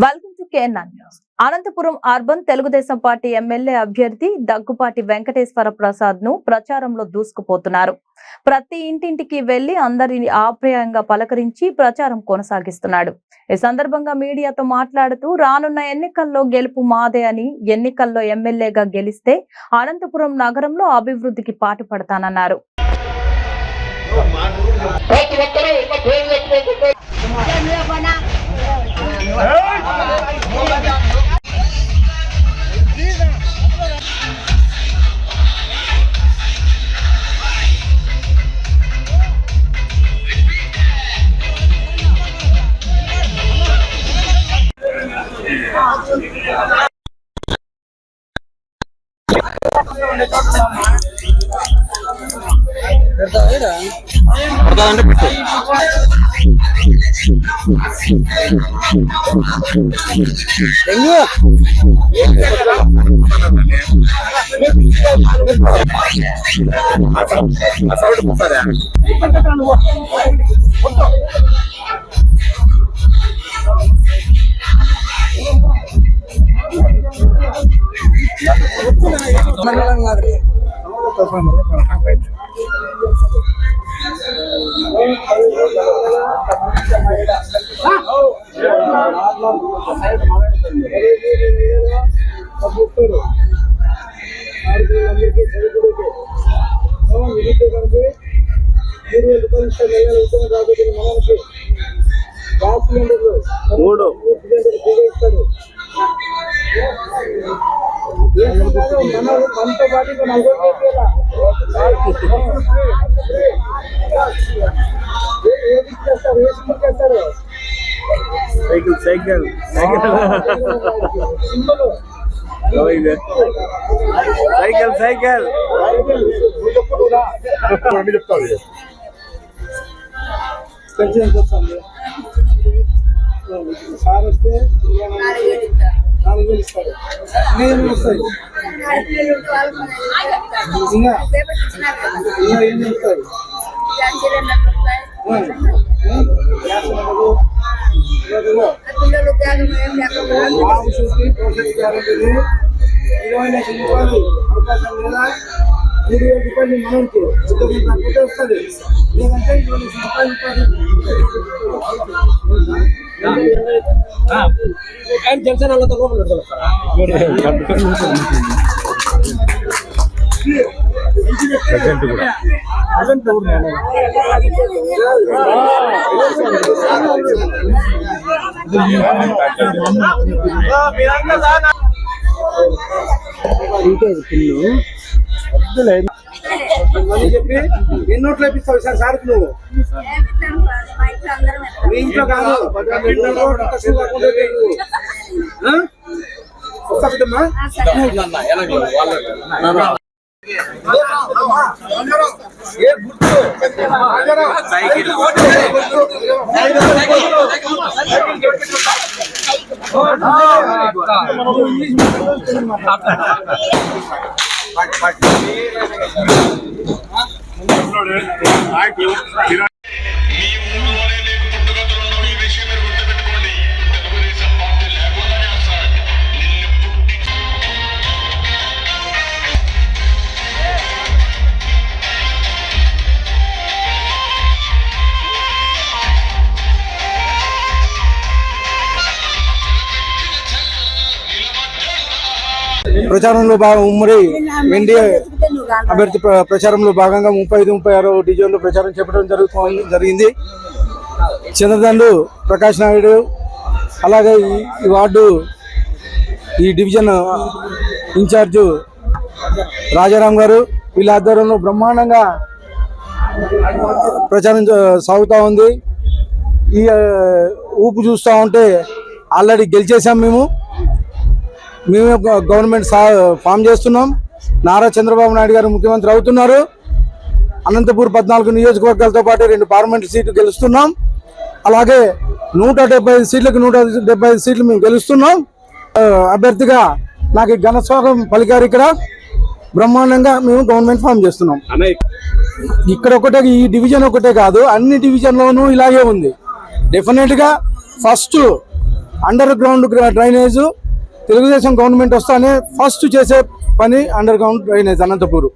Welcome to K N R news. Anantapuram urban Telugu Desam party MLA అభ్యర్థి దగ్గుపాటి వెంకటేశ్వర ప్రసాద్ ను ప్రచారంలో దూసుకుపోతున్నారు. ప్రతి ఇంటింటికి వెళ్లి అందరిని ఆప్యాయంగా పలకరించి ప్రచారం కొనసాగిస్తున్నాడు. ఈ సందర్భంగా మీడియాతో మాట్లాడుతూ రానున్న ఎన్నికల్లో గెలుపు మాదే అని, ఎన్నికల్లో ఎమ్మెల్యేగా గెలిస్తే అనంతపురం నగరంలో అభివృద్ధికి పాటుపడతానన్నారు. చెప్పి ఎన్నోట్లు వేపిస్తావు సార్ సార్కి నువ్వు మీ ఇంట్లో కాదు వస్తామ్మా. ఏ గుర్తు సైకిల్ ప్రచారంలో ఉమ్మడి ఎన్డీఏ అభ్యర్థి ప్రచారంలో భాగంగా 35-36 డివిజన్లో ప్రచారం చేపట్టడం జరిగింది. చంద్రదండు ప్రకాష్ నాయుడు, అలాగే ఈ వార్డు ఈ డివిజన్ ఇన్ఛార్జు రాజారాం గారు, వీళ్ళ ఆధ్వర్యంలో బ్రహ్మాండంగా ప్రచారం సాగుతూ ఉంది. ఈ ఊపు చూస్తూ ఉంటే ఆల్రెడీ గెలిచేసాం. మేము గవర్నమెంట్ ఫామ్ చేస్తున్నాం. నారా చంద్రబాబు నాయుడు గారు ముఖ్యమంత్రి అవుతున్నారు. అనంతపూర్ 14 నియోజకవర్గాలతో పాటు 2 పార్లమెంట్ సీట్లు గెలుస్తున్నాం. అలాగే 175 సీట్లకు 175 సీట్లు మేము గెలుస్తున్నాం. అభ్యర్థిగా నాకు ఘన స్వాగతం పలికారు. ఇక్కడ బ్రహ్మాండంగా మేము గవర్నమెంట్ ఫామ్ చేస్తున్నాం. ఇక్కడ ఒకటే, ఈ డివిజన్ ఒకటే కాదు, అన్ని డివిజన్లోనూ ఇలాగే ఉంది. డెఫినెట్గా first under ground drainage Telugu Desam government వస్తానే ఫస్ట్ చేసే పని అండర్ గ్రౌండ్ డ్రైనేజ్ అనంతపూర్.